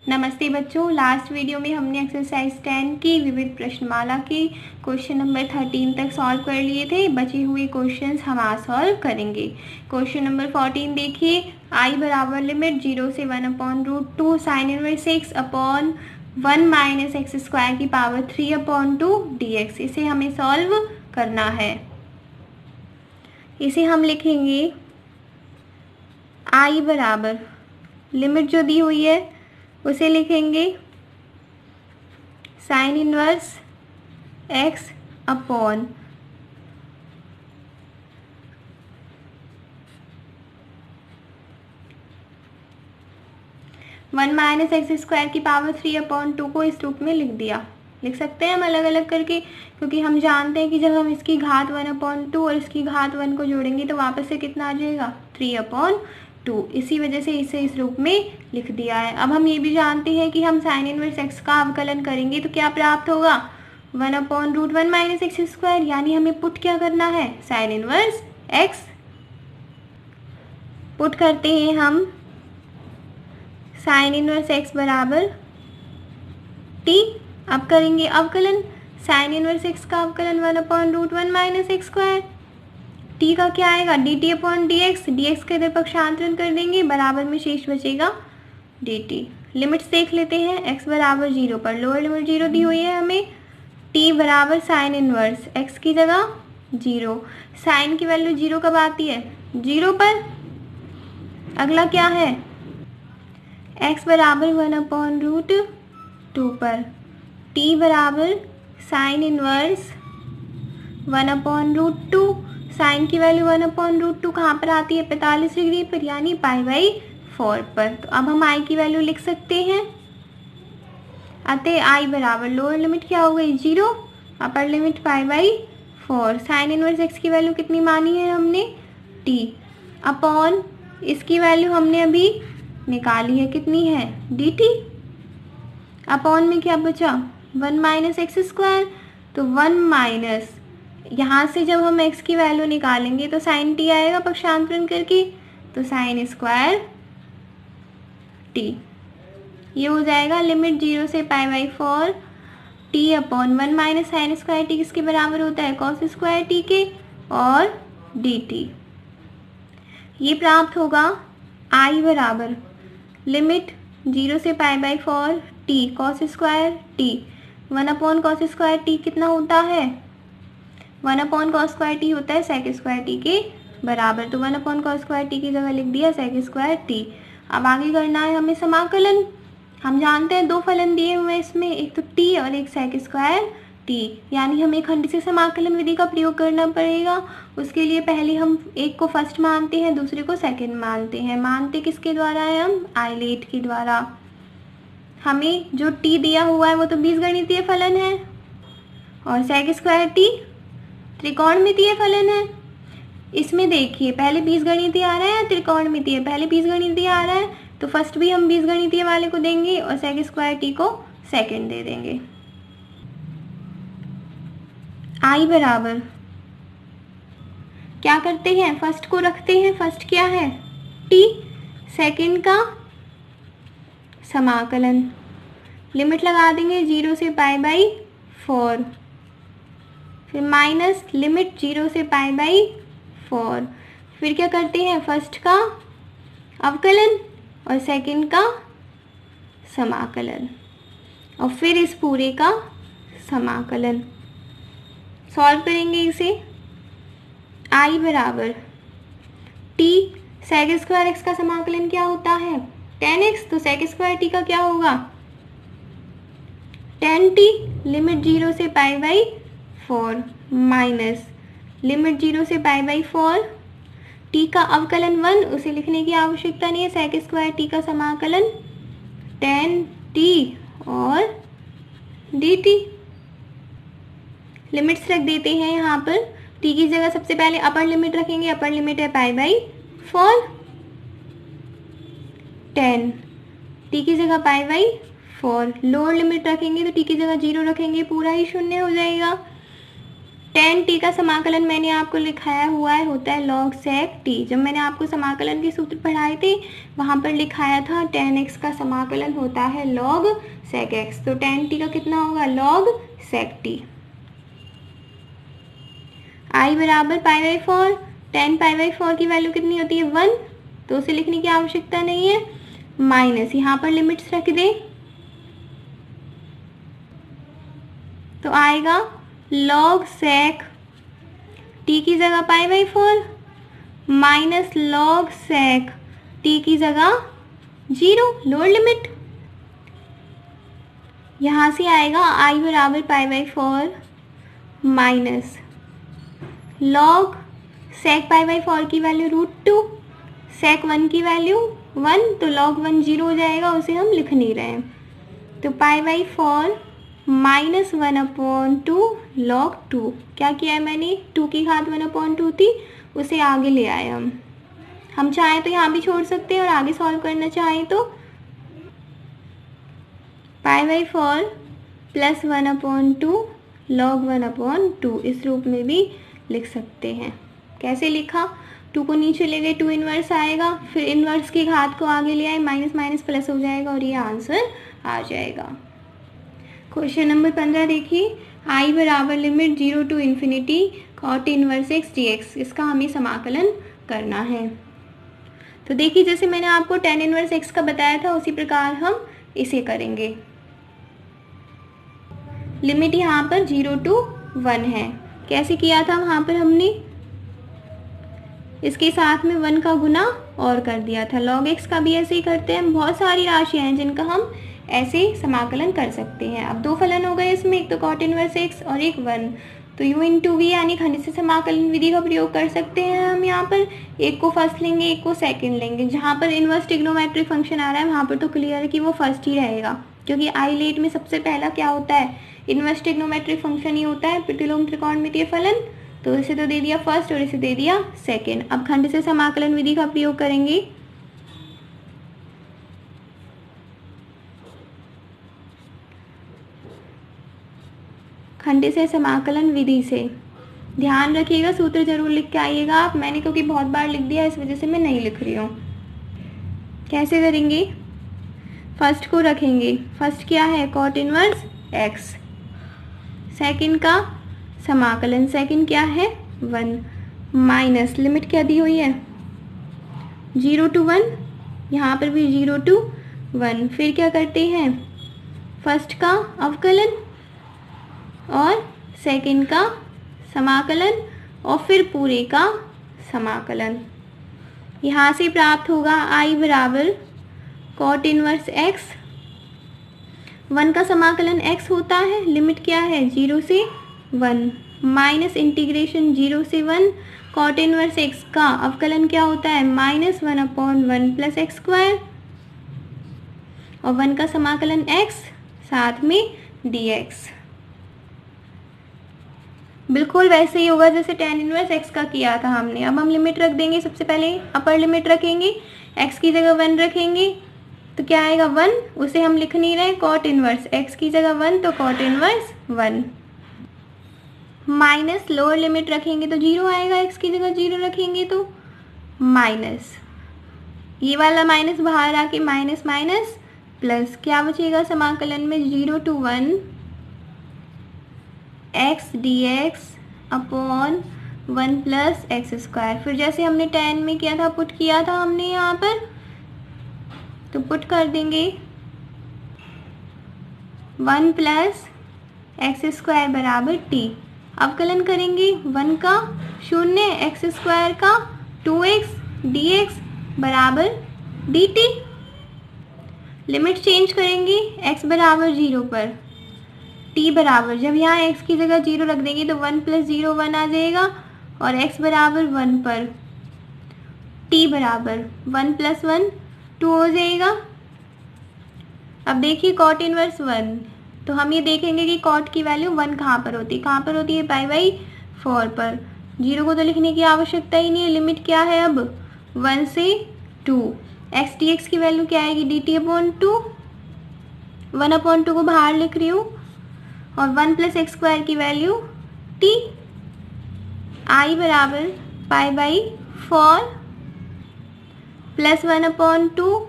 नमस्ते बच्चों, last video में हमने एक्सरसाइज 10 की विविध प्रश्नमाला के क्वेश्चन नंबर 13 तक सॉल्व कर लिए थे। बचे हुए क्वेश्चंस हम आज सॉल्व करेंगे। क्वेश्चन नंबर 14 देखिए, आई बराबर लिमिट 0 से 1/√2 sign inverse x upon 1 minus x square की पावर 3/2 dx। इसे हमें सॉल्व करना है। इसे हम लिखेंगे आई बराबर लिमिट जो दी हुई है उसे लिखेंगे sign inverse x upon 1 minus x square की पावर 3/2 को इस रूप में लिख सकते हैं हम अलग अलग करके, क्योंकि हम जानते हैं कि जब हम इसकी घात 1/2 और इसकी घात 1 को जोड़ेंगे तो वापस से कितना आ जाएगा 3/2। इसी वजह से इसे इस रूप में लिख दिया है। अब हम ये भी जानते हैं कि हम साइन इनवर्स एक्स का अवकलन करेंगे तो क्या प्राप्त होगा 1/√1 माइनस एक्स स्क्वायर, यानी हमें पुट क्या करना है साइन इनवर्स एक्स पुट करते हैं हम साइन इनवर्स एक्स बराबर टी। अब करेंगे अवकलन, साइन इनवर्स एक्स का अवकलन 1/√1 माइनस एक्स स्क्वायर, टी का क्या आएगा dt अपॉन dx, dx के इधर पक्षांतरण कर देंगे, बराबर में शेष बचेगा dt। लिमिट्स देख लेते हैं, x बराबर 0 पर लोअर लिमिट 0 दी हुई है हमें, t बराबर साइन इनवर्स x की जगह 0, साइन की वैल्यू 0 कब आती है 0 पर। अगला क्या है x बराबर 1/√2 पर, t बराबर साइन इनवर्स 1/√2, साइन की वैल्यू 1/√2 कहाँ पर आती है 45 डिग्री पर, यानी π/4 पर। तो अब हम i की वैल्यू लिख सकते हैं, अतः i बराबर लोअर लिमिट क्या हो गई 0, upper limit π/4, sine inverse x की वैल्यू कितनी मानी है हमने t अपॉन इसकी वैल्यू हमने अभी निकाली है कितनी है dt, अपॉन में क्या बचा 1 माइनस एक्स स्क्वायर, तो 1 माइनस यहाँ से जब हम x की वैल्यू निकालेंगे तो साइन t आएगा पक्षांतरण करके, तो साइन स्क्वायर t, ये हो जाएगा लिमिट 0 से π/4 t upon 1 minus sine square t किसके बराबर होता है कॉस स्क्वायर t के, और dt। ये प्राप्त होगा i बराबर लिमिट 0 से π/4 t cos square t, 1 upon cos square t कितना होता है 1 अपॉन कॉस स्क्वायर टी होता है सेक स्क्वायर टी के बराबर, तो 1 अपॉन कॉस स्क्वायर टी की जगह लिख दिया सेक स्क्वायर टी। अब आगे करना है हमें समाकलन। हम जानते हैं दो फलन दिए हुए हैं इसमें, एक तो टी और एक सेक स्क्वायर टी, यानी हमें खंडित समाकलन विधि का प्रयोग करना पड़ेगा। उसके लिए पहले हम एक को फर्स्ट मानते हैं, दूसरे को सेकेंड मानते हैं। मानते किसके द्वारा है हम आइलेट के द्वारा। हमें जो टी दिया हुआ है वो तो बीजगणितीय फलन है, और सेक स्क्वायर टी त्रिकोणमितीय फलन है। इसमें देखिए पहले बीजगणितीय आ रहा है या त्रिकोणमितीय, पहले बीजगणितीय आ रहा है तो फर्स्ट भी हम बीजगणितीय वाले को देंगे और सेक स्क्वायर टी को सेकंड दे देंगे। आई बराबर क्या करते हैं फर्स्ट को रखते हैं, फर्स्ट क्या है टी, सेकंड का समाकलन, लिमिट लगा देंगे 0 से π/4, फिर माइनस लिमिट 0 से π/4, फिर क्या करते हैं फर्स्ट का अवकलन और सेकंड का समाकलन, और फिर इस पूरे का समाकलन। सॉल्व करेंगे इसे, आई बराबर टी सेक स्क्वायर एक्स का समाकलन क्या होता है 10x, तो सेक स्क्वायर टी का क्या होगा 10t, लिमिट 0 से π/4 माइनस लिमिट 0 से π/4, t का अवकलन 1, उसे लिखने की आवश्यकता नहीं है, सेक स्क्वायर t का समाकलन 10t और dt। लिमिट्स रख देते हैं यहाँ पर, t की जगह सबसे पहले अपर लिमिट रखेंगे, अपर लिमिट है π/4 10, t की जगह π/4, लोअर लिमिट रखेंगे तो t की जगह 0 रखेंगे, पूरा ही शून्य हो जाएगा, tan t का समाकलन मैंने आपको लिखाया हुआ है, होता है log sec t। जब मैंने आपको समाकलन के सूत्र पढ़ाए थे वहाँ पर लिखाया था tan x का समाकलन होता है log sec x, तो tan t का कितना होगा log sec t। I बराबर π/4, tan π/4 की वैल्यू कितनी होती है 1, तो उसे लिखने की आवश्यकता नहीं है, माइनस यहाँ पर लिमिट्स रख दे तो आएगा log sec t की जगह π/4 माइनस log sec t की जगह 0 लोअर लिमिट। यहाँ से आएगा I बराबर π/4 माइनस log sec π/4 की वैल्यू √2, sec 1 की वैल्यू 1, तो log 1 0 हो जाएगा, उसे हम लिख नहीं रहे हैं, तो π/4 माइनस 1/2 log 2। क्या किया है मैंने, 2 की घात 1/2 थी, उसे आगे ले आए हम चाहें तो यहाँ भी छोड़ सकते हैं और आगे सॉल्व करना चाहें तो π/4 प्लस 1/2 log 1/2 इस रूप में भी लिख सकते हैं। कैसे लिखा, 2 को नीचे ले गए 2 इनवर्स आएगा, फिर इनवर्स की घात को आगे ले आए, माइनस माइनस प्लस हो जाएगा और ये आंसर आ जाएगा। क्वेश्चन नंबर 15 देखिए, I बराबर limit 0 to infinity cot inverse x dx, इसका हमें समाकलन करना है। तो देखिए जैसे मैंने आपको tan इनवर्स x का बताया था उसी प्रकार हम इसे करेंगे। लिमिट यहाँ पर 0 to 1 है, कैसे किया था वहाँ पर हमने इसके साथ में 1 का गुना और कर दिया था। log x का भी ऐसे ही करते हैं, बहुत सारी राशियाँ हैं जिनका हम ऐसे समाकलन कर सकते हैं। अब दो फलन हो गए इसमें, एक तो cot इनवर्स x और एक 1, तो u इंटू वी यानी खंडित समाकलन विधि का प्रयोग कर सकते हैं हम यहाँ पर। एक को फर्स्ट लेंगे, एक को सेकंड लेंगे। जहाँ पर इनवर्स ट्रिग्नोमेट्रिक फंक्शन आ रहा है वहाँ पर तो क्लियर है कि वो फर्स्ट ही रहेगा, क्योंकि आइलेट में सबसे पहला क्या होता है, इनवर्स ट्रिग्नोमेट्रिक फंक्शन ही होता है, प्रतिलोम त्रिकोणमितीय फलन। तो इसे तो दे दिया फर्स्ट और इसे दे दिया सेकेंड। अब खंड से समाकलन विधि का प्रयोग करेंगे। खंड से समाकलन विधि से ध्यान रखिएगा, सूत्र जरूर लिख के आइएगा आप। मैंने क्योंकि बहुत बार लिख दिया इस वजह से मैं नहीं लिख रही हूँ। कैसे करेंगे, फर्स्ट को रखेंगे, फर्स्ट क्या है cot इनवर्स x, सेकंड का समाकलन, सेकंड क्या है 1, माइनस लिमिट क्या दी हुई है 0 to 1, यहाँ पर भी 0 to 1। फिर क्या करते हैं, फर्स्ट का अवकलन और सेकंड का समाकलन और फिर पूरे का समाकलन। यहाँ से प्राप्त होगा I बराबर cot इनवर्स x, 1 का समाकलन x होता है, लिमिट क्या है 0 से 1, माइनस इंटीग्रेशन 0 से 1 cot इनवर्स x का अवकलन क्या होता है -1/1 प्लस एक्स स्क्वायर, और 1 का समाकलन x साथ में dx। बिल्कुल वैसे ही होगा जैसे tan इनवर्स x का किया था हमने। अब हम लिमिट रख देंगे, सबसे पहले अपर लिमिट रखेंगे, x की जगह 1 रखेंगे तो क्या आएगा 1, उसे हम लिख नहीं रहे, cot इनवर्स x की जगह 1 तो cot inverse 1, minus lower limit रखेंगे तो 0 आएगा, x की जगह 0 रखेंगे तो माइनस, ये वाला माइनस बाहर आके माइनस माइनस प्लस, क्या बचेगा समाकलन में 0 to 1 x dx upon 1 plus x square. फिर जैसे हमने tan में किया था, पुट किया था हमने यहाँ पर, तो पुट कर देंगे 1 प्लस एक्स स्क्वायर बराबर t। अवकलन करेंगे 1 का 0, एक्स स्क्वायर का 2x dx बराबर dt। लिमिट चेंज करेंगे x बराबर 0 पर, t बराबर, जब यहाँ x की जगह 0 रख देंगे तो 1 प्लस 0 1 आ जाएगा, और x बराबर 1 पर t बराबर 1 प्लस 1 2 हो जाएगा। अब देखिए cot इनवर्स 1, तो हम ये देखेंगे कि cot की वैल्यू 1 कहाँ पर होती है π/4 पर। 0 को तो लिखने की आवश्यकता ही नहीं है, लिमिट क्या है अब 1 से 2, x dx की वैल्यू क्या आएगी dt/2, 1/2 को बाहर लिख रही हूँ, और 1 प्लस एक्स स्क्वायर की वैल्यू t, आई बराबर पाई बाई 4 प्लस 1/2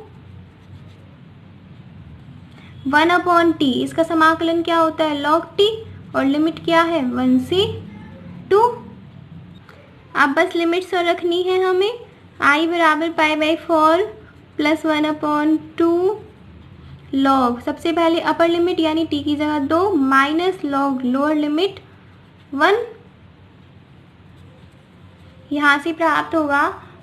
1/t। इसका समाकलन क्या होता है? log t। और लिमिट क्या है? 1 से 2। अब बस लिमिट्स और रखनी है हमें। आई बराबर पाई बाई 4 प्लस 1/2 लॉग, सबसे पहले अपर लिमिट यानी t की जगह 2 माइनस लॉग लोअर लिमिट 1। यहाँ से प्राप्त होगा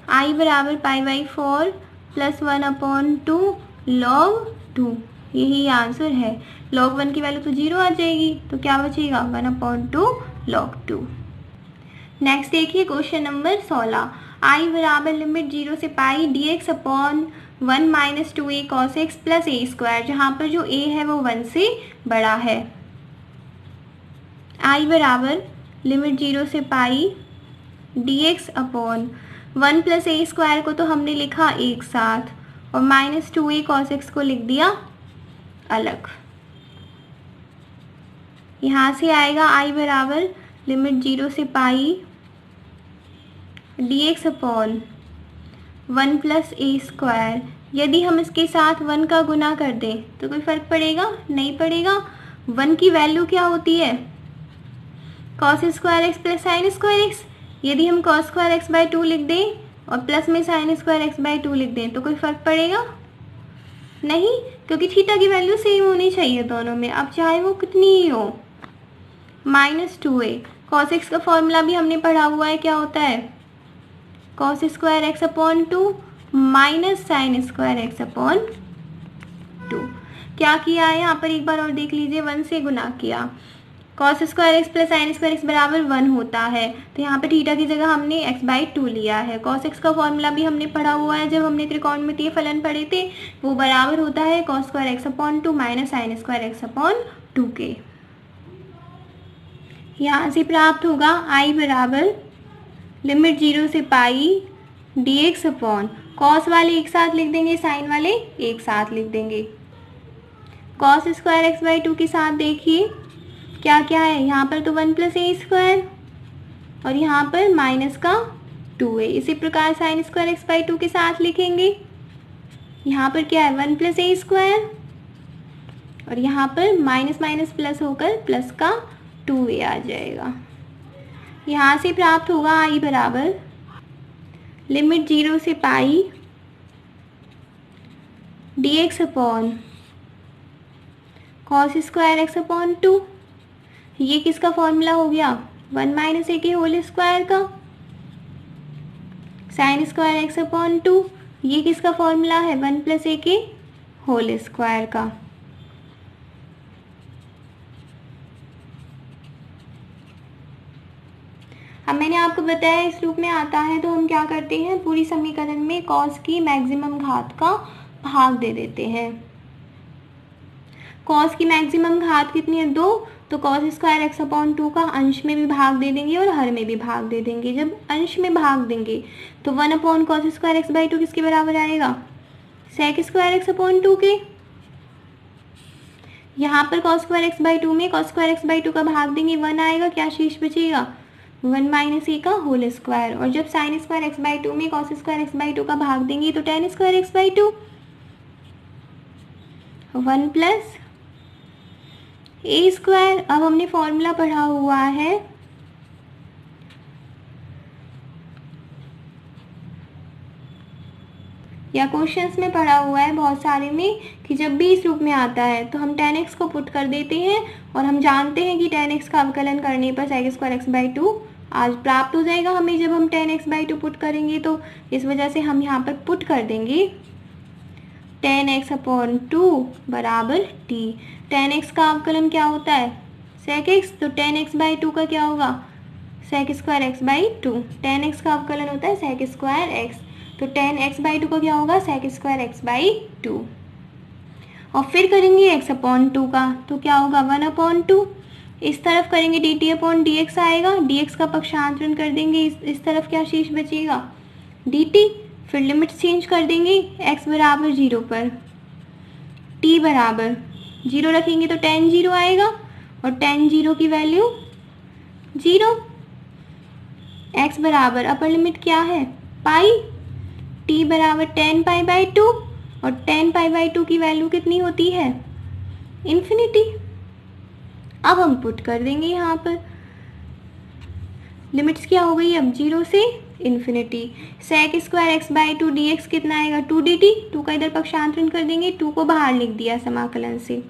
आई बराबर पाई बाई 4 प्लस 1/2 लॉग 2। यही आंसर है। लॉग 1 की वैल्यू तो 0 आ जाएगी, तो क्या बचेगा? 1/2 लॉग 2। नेक्स्ट देखिए क्वेश्चन नंबर 16। आई बराबर लिमिट 0 से pi dx upon 1 minus 2a cos x plus a square, जहाँ पर जो a है वो 1 से बड़ा है। आई बराबर लिमिट 0 से pi dx upon 1 plus a square को तो हमने लिखा एक साथ, और माइनस 2a cos x को लिख दिया अलग। यहाँ से आएगा आई बराबर लिमिट 0 से pi dx upon 1 plus a square. यदि हम इसके साथ 1 का गुना कर दें तो कोई फ़र्क पड़ेगा? नहीं पड़ेगा। 1 की वैल्यू क्या होती है? cos square x plus sign square x. यदि हम cos स्क्वायर एक्स बाई 2 लिख दें और प्लस में साइन स्क्वायर एक्स बाई 2 लिख दें तो कोई फ़र्क पड़ेगा? नहीं, क्योंकि थीटा की वैल्यू सेम होनी चाहिए दोनों में, अब चाहे वो कितनी ही हो। माइनस 2a cos x का फॉर्मूला भी हमने पढ़ा हुआ है, क्या होता है? cos square x upon 2 minus sign square x upon 2। क्या किया है यहाँ पर? एक बार और देख लीजिए। 1 से गुना किया, cos square x plus sign square x बराबर 1 होता है, तो यहाँ पे थीटा की जगह हमने x बाई 2 लिया है। cos x का फॉर्मूला भी हमने पढ़ा हुआ है, जब हमने त्रिकोणमितीय फलन पढ़े थे, वो बराबर होता है cos square x upon 2 minus sign square x upon 2 के। यहाँ से प्राप्त होगा आई बराबर लिमिट 0 से पाई dx अपॉन, cos वाले एक साथ लिख देंगे, साइन वाले एक साथ लिख देंगे। cos स्क्वायर एक्स बाई 2 के साथ देखिए क्या क्या है, यहाँ पर तो 1 प्लस ए स्क्वायर और यहाँ पर माइनस का 2a। इसी प्रकार साइन स्क्वायर एक्स बाई 2 के साथ लिखेंगे, यहाँ पर क्या है? 1 प्लस ए स्क्वायर और यहाँ पर माइनस माइनस प्लस होकर प्लस का 2a आ जाएगा। यहाँ से प्राप्त होगा आई बराबर लिमिट 0 से pi dx upon cos square x upon 2। ये किसका फॉर्मूला हो गया? 1 माइनस ए के होल स्क्वायर का। साइन स्क्वायर एक्स अपॉन 2, ये किसका फॉर्मूला है? 1 प्लस ए के होल स्क्वायर का। अब मैंने आपको बताया इस रूप में आता है तो हम क्या करते हैं, पूरी समीकरण में cos की मैक्सिमम घात का भाग दे देते हैं। cos की मैक्सिमम घात कितनी है? 2, तो cos स्क्वायर एक्स अपॉन 2 का अंश में भी भाग दे देंगे और हर में भी भाग दे देंगे। जब अंश में भाग देंगे तो 1 upon cos square x by 2 किसके बराबर आएगा? sec स्क्वायर एक्स अपॉन 2 के। यहाँ पर cos स्क्वायर एक्स बाई 2 में cos स्क्वायर एक्स बाई 2 का भाग देंगे, 1 आएगा, क्या शेष बचेगा? 1 माइनस ए का होल स्क्वायर। और जब साइन स्क्वायर एक्स बाई 2 में cos स्क्वायर एक्स बाई 2 का भाग देंगे तो tan square x by 2, 1 plus a square. अब हमने फॉर्मूला पढ़ा हुआ है या क्वेश्चंस में पढ़ा हुआ है बहुत सारे में कि जब भी इस रूप में आता है तो हम tan x को पुट कर देते हैं, और हम जानते हैं कि tan x का अवकलन करने पर sec स्क्वायर एक्स बाई 2 आज प्राप्त हो जाएगा हमें जब हम tan x बाई 2 पुट करेंगे। तो इस वजह से हम यहाँ पर पुट कर देंगे tan x अपॉन 2 बराबर t। tan x का अवकलन क्या होता है? sec x, तो tan x बाई 2 का क्या होगा? sec square x by 2। tan x का अवकलन होता है sec स्क्वायर एक्स, तो tan x बाई 2 का क्या होगा? sec square x by 2। और फिर करेंगे x अपॉन 2 का, तो क्या होगा? 1 अपॉन 2। इस तरफ करेंगे dt अपॉन dx आएगा, dx का पक्षांतरण कर देंगे, इस तरफ क्या शेष बचेगा? dt। फिर लिमिट चेंज कर देंगे x बराबर 0 पर, t बराबर 0 रखेंगे तो tan 0 आएगा, और tan 0 की वैल्यू 0। x बराबर अपर लिमिट क्या है पाई, t बराबर 10π/2 और 10π/2 की वैल्यू कितनी होती है इन्फिनिटी। अब हम पुट कर देंगे यहाँ पर लिमिट्स क्या हो गई अब 0 से इन्फिनिटी। sec² x/2 dx कितना आएगा 2dt, 2 का इधर पक्षांतरण कर देंगे, 2 को बाहर लिख दिया समाकलन से।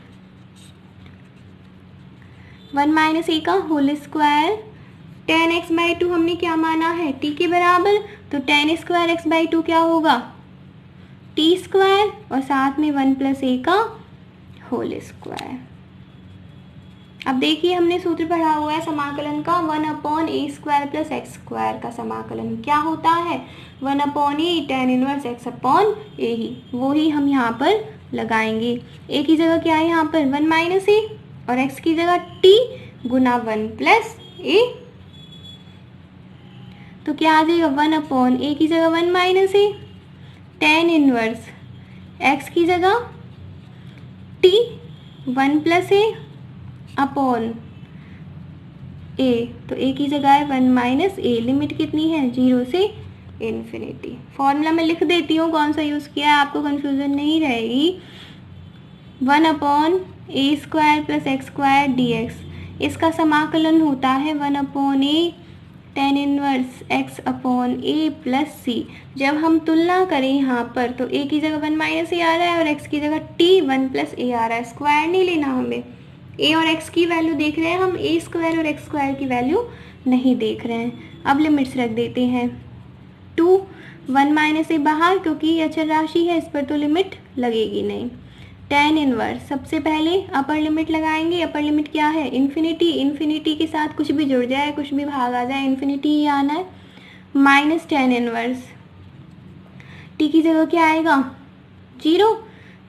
1 - a का होल स्क्वायर, 10x/2 हमने क्या माना है t के बराबर, तो 10² x/2 क्या होगा t² और साथ में 1 + a का होल स्क्वायर। अब देखिए हमने सूत्र पढ़ा हुआ है समाकलन का 1/a² + x² का समाकलन क्या होता है 1/a tan 1x/a ही, वो ही हम यहाँ पर लगाएंगे। a की जगह क्या है यहाँ पर 1 - a और x की जगह t गुना 1 + a, तो क्या आ जाएगा 1/a की जगह 1 - a tan 1 x की जगह t 1 + a अपॉन a, तो a की जगह है 1 - a, लिमिट कितनी है 0 से इन्फिनिटी। फॉर्मूला में लिख देती हूँ कौन सा यूज़ किया है, आपको कंफ्यूजन नहीं रहेगी। 1/a² + x² dx, इसका समाकलन होता है 1/a tan 1 x/a + c। जब हम तुलना करें यहाँ पर तो a की जगह 1 - a आ रहा है और x की जगह t 1 + a आ रहा है, स्क्वायर नहीं लेना हमें, a और x की वैल्यू देख रहे हैं हम, a² और x² की वैल्यू नहीं देख रहे हैं। अब लिमिट्स रख देते हैं 2 1 - a बाहर क्योंकि ये अचर राशि है, इस पर तो लिमिट लगेगी नहीं। tan 1 सबसे पहले अपर लिमिट लगाएंगे, अपर लिमिट क्या है इन्फिनिटी, इन्फिनिटी के साथ कुछ भी जुड़ जाए कुछ भी भाग आ जाए इन्फिनिटी ही आना है, माइनस tan 1 t की जगह क्या आएगा 0।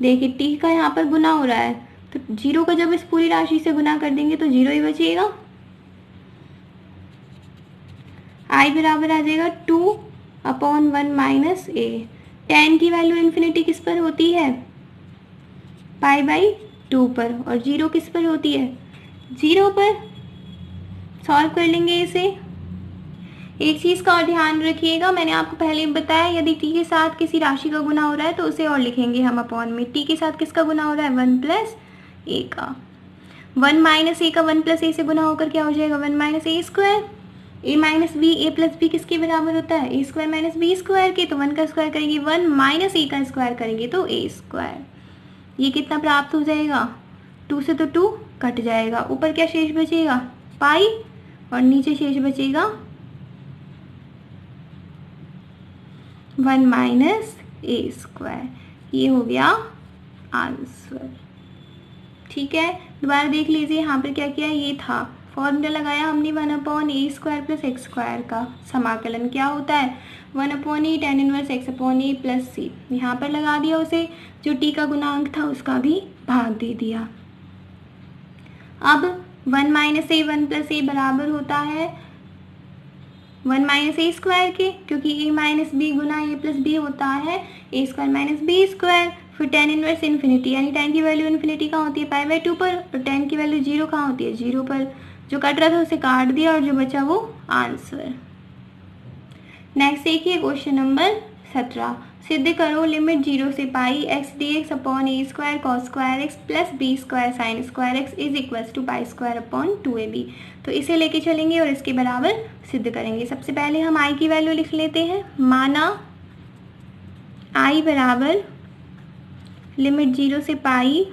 देखिए t का यहाँ पर गुना हो रहा है तो 0 को जब इस पूरी राशि से गुना कर देंगे तो 0 ही बचेगा। i बराबर आ जाएगा 2/1 - a। tan की वैल्यू इन्फिनिटी किस पर होती है π/2 पर, और 0 किस पर होती है 0 पर। सॉल्व कर लेंगे इसे। एक चीज़ का और ध्यान रखिएगा, मैंने आपको पहले बताया यदि t के साथ किसी राशि का गुना हो रहा है तो उसे और लिखेंगे हम अपॉन में। t के साथ किसका गुना हो रहा है 1 + a का, 1 - a का 1 + a से गुना होकर क्या हो जाएगा 1 - a²। a - b, a + b किसके बराबर होता है a² - b² के, तो 1 का स्क्वायर करेंगे 1 - a का स्क्वायर करेंगे तो a²। ये कितना प्राप्त हो जाएगा 2 से तो 2 कट जाएगा, ऊपर क्या शेष बचेगा पाई और नीचे शेष बचेगा 1 - a²। ये हो गया आंसर। ठीक है, दोबारा देख लीजिए यहाँ पर क्या किया, ये था फॉर्मूला लगाया हमने 1/a² + x² का समाकलन क्या होता है 1/a tan 1 x/a + c, यहाँ पर लगा दिया उसे, जो t का गुणांक था उसका भी भाग दे दिया। अब 1 - a 1 + a बराबर होता है 1 - a² के, क्योंकि a - b Guna a + b होता है a² - b²। फिर tan 1 इन्फिनिटी, यानी tan की वैल्यू इन्फिनिटी कहाँ होती है π/2 पर, और tan की वैल्यू 0 कहाँ होती है 0 पर। जो कट रहा था उसे काट दिया और जो बचा वो आंसर। नेक्स्ट देखिए क्वेश्चन नंबर 17, सिद्ध करो लिमिट 0 से pi x dx upon a² cos² x + b² sin² x = π² 2ab। तो इसे लेके चलेंगे और इसके बराबर सिद्ध करेंगे। सबसे पहले हम i की वैल्यू लिख लेते हैं, माना i बराबर लिमिट 0 से pi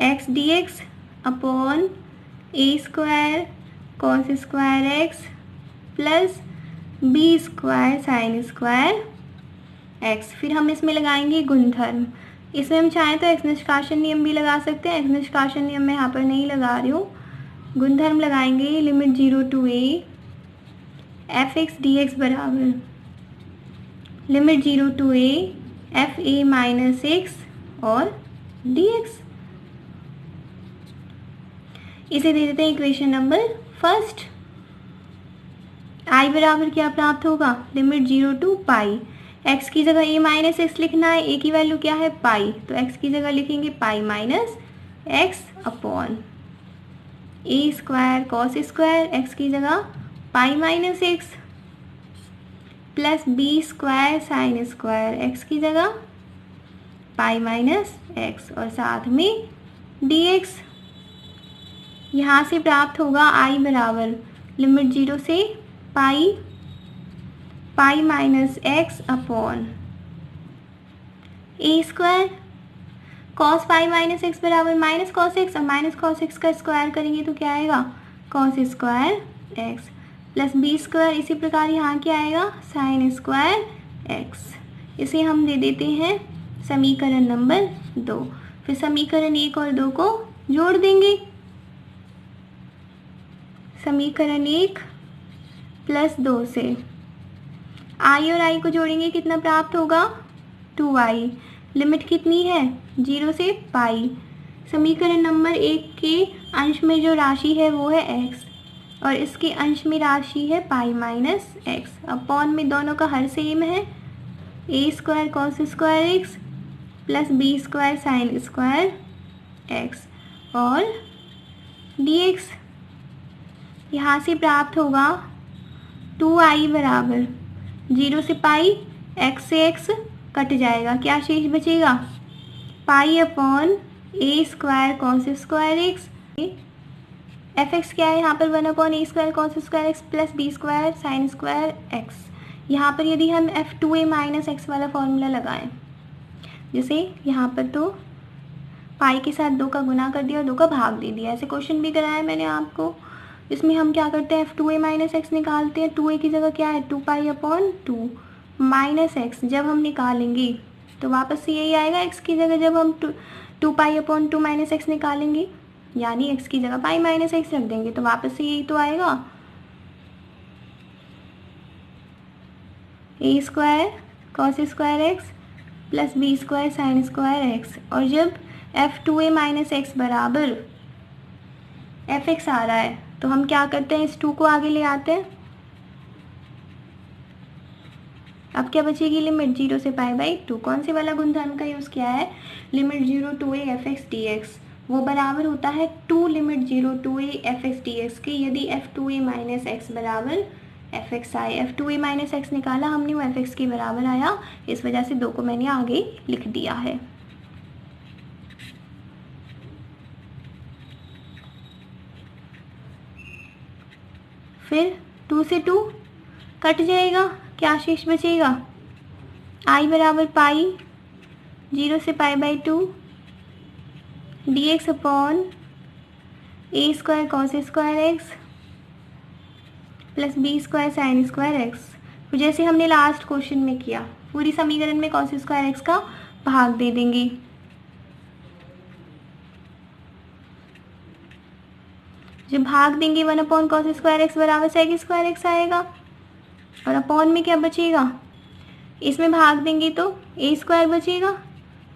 x dx upon a² cos² x + b² sin² x। फिर हम इसमें लगाएंगे गुणधर्म, इसमें हम चाहें तो एक्स निष्कासन नियम भी लगा सकते हैं, एक्स निष्कासन नियम मैं यहाँ पर नहीं लगा रही हूँ। गुणधर्म लगाएंगे limit 0 to a f(x) dx बराबर लिमिट 0 to a f(a - x) और dx। इसे दे देते हैं इक्वेशन नंबर फर्स्ट। i बराबर क्या प्राप्त होगा लिमिट 0 to पाई, x की जगह a - x लिखना है, a की वैल्यू क्या है पाई, तो x की जगह लिखेंगे पाई - x upon a² cos² x की जगह pi minus x plus b square sine square x की जगह पाई माइनस एक्स और साथ में डी एक्स। यहाँ से प्राप्त होगा आई बराबर लिमिट 0 से pi pi minus x upon a square cos pi minus x बराबर माइनस कॉस एक्स, और माइनस कॉस एक्स का स्क्वायर करेंगे तो क्या आएगा cos square x plus b square. इसी प्रकार यहाँ क्या आएगा साइन स्क्वायर एक्स। इसे हम दे देते हैं समीकरण नंबर 2। फिर समीकरण 1 और 2 को जोड़ देंगे। समीकरण 1 प्लस 2 से आई और आई को जोड़ेंगे, कितना प्राप्त होगा 2i। लिमिट कितनी है 0 से पाई। समीकरण नंबर 1 के अंश में जो राशि है वो है x और इसके अंश में राशि है पाई माइनस एक्स। अपॉन में दोनों का हर सेम है, a square cos square x plus b square sine square x और डी एक्स। यहाँ से प्राप्त होगा 2i बराबर 0 से पाई x से x कट जाएगा, क्या शेष बचेगा pi upon a square cos square x. F x क्या है यहाँ पर 1 upon a square cos square x plus b square sine square x. यहाँ पर यदि हम f2a माइनस एक्स वाला फॉर्मूला लगाएं, जैसे यहाँ पर तो पाई के साथ 2 का गुना कर दिया और 2 का भाग दे दिया, ऐसे क्वेश्चन भी कराया मैंने आपको। इसमें हम क्या करते हैं f2a माइनस एक्स निकालते हैं। 2a की जगह क्या है 2 पाई अपॉन 2 माइनस एक्स। जब हम निकालेंगे तो वापस से यही आएगा x की जगह, जब हम 2 पाई अपॉन 2 माइनस एक्स निकालेंगे यानी x की जगह पाई माइनस एक्स रख देंगे तो वापस से यही तो आएगा a square cos square x plus b square sine square x. और जब f2a माइनस एक्स बराबर एफ एक्स आ रहा है तो हम क्या करते हैं इस 2 को आगे ले आते हैं। अब क्या बचेगी लिमिट 0 से पाई बाई 2। कौन से वाला गुणधर्म का यूज़ किया है limit 0 to a F x d x, वो बराबर होता है 2 limit 0 to a F x d x के यदि f2a माइनस एक्स बराबर एफ एक्स आए। f2a माइनस एक्स निकाला हमने, वो एफ एक्स के बराबर आया, इस वजह से 2 को मैंने आगे लिख दिया है। फिर 2 से 2 कट जाएगा, क्या शेष बचेगा आई बराबर पाई 0 से pi by 2 d x upon a square cos square x plus b square sine square x. तो जैसे हमने लास्ट क्वेश्चन में किया, पूरी समीकरण में कॉस स्क्वायर एक्स का भाग दे देंगे। जब भाग देंगे 1 अपॉन कॉस स्क्वायर एक्स बराबर सेक स्क्वायर एक्स आएगा और अपॉन में क्या बचेगा, इसमें भाग देंगे तो ए स्क्वायर बचेगा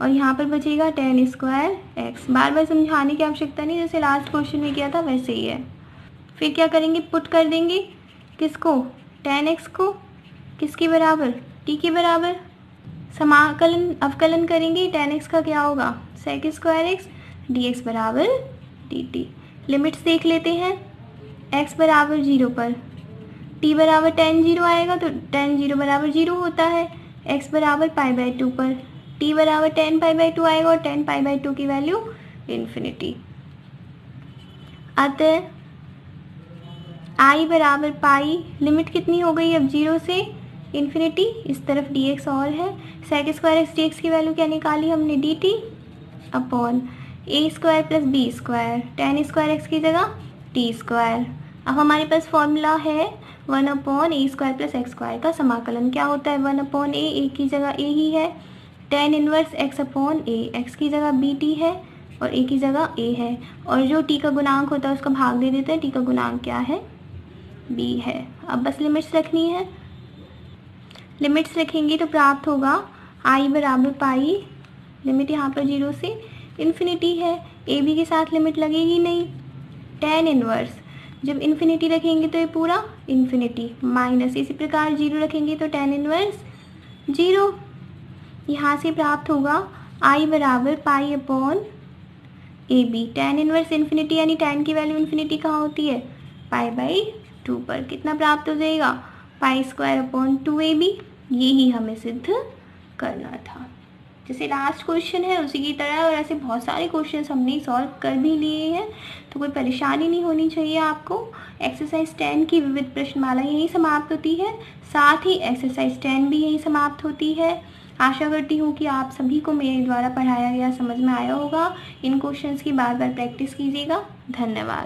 और यहाँ पर बचेगा टेन स्क्वायर एक्स। बार बार समझाने की आवश्यकता नहीं, जैसे लास्ट क्वेश्चन में किया था वैसे ही है। फिर क्या करेंगे पुट कर देंगे किसको टेन एक्स को किसके बराबर टी के बराबर। समाकलन अवकलन करेंगे, टेन एक्स का क्या होगा sec square x d x बराबर डी टी। लिमिट्स देख लेते हैं, x बराबर 0 पर t बराबर tan 0 आएगा तो tan 0 बराबर 0 होता है। x बराबर पाई बाई 2 पर t बराबर tan पाई बाई 2 आएगा और tan पाई बाई 2 की वैल्यू इन्फिनिटी। अतः i बराबर पाई, लिमिट कितनी हो गई अब 0 से इन्फिनिटी, इस तरफ dx और है, sec square x d x की वैल्यू क्या निकाली हमने dt upon a square plus b square tan square x की जगह टी स्क्वायर। अब हमारे पास फॉर्मूला है 1 upon a square plus x square का समाकलन क्या होता है 1 अपॉन ए की जगह ए ही है, टेन इनवर्स एक्स अपॉन ए, एक्स की जगह बी टी है और ए की जगह ए है और जो टी का गुणांक होता है उसका भाग दे देते हैं, टी का गुणांक क्या है बी है। अब बस लिमिट्स रखनी है, लिमिट्स रखेंगे तो प्राप्त होगा आई बराबर पाई, लिमिट यहाँ पर 0 से इन्फिनिटी है, ए बी के साथ लिमिट लगेगी नहीं, टेन इनवर्स जब इन्फिनिटी रखेंगे तो ये पूरा इन्फिनिटी माइनस, इसी प्रकार 0 रखेंगे तो टेन इनवर्स 0। यहाँ से प्राप्त होगा आई बराबर pi upon a b, tan inverse infinity यानी टेन की वैल्यू इन्फिनिटी कहाँ होती है पाई बाई 2 पर कितना प्राप्त हो जाएगा, पाई स्क्वायर अपॉन 2ab। यही हमें सिद्ध करना था। जैसे लास्ट क्वेश्चन है उसी की तरह, और ऐसे बहुत सारे क्वेश्चंस हमने सॉल्व कर भी लिए हैं, तो कोई परेशानी नहीं होनी चाहिए आपको। एक्सरसाइज 10 की विविध प्रश्नमाला यहीं समाप्त होती है, साथ ही एक्सरसाइज 10 भी यहीं समाप्त होती है। आशा करती हूँ कि आप सभी को मेरे द्वारा पढ़ाया गया समझ में आया होगा। इन क्वेश्चंस की बार बार प्रैक्टिस कीजिएगा। धन्यवाद।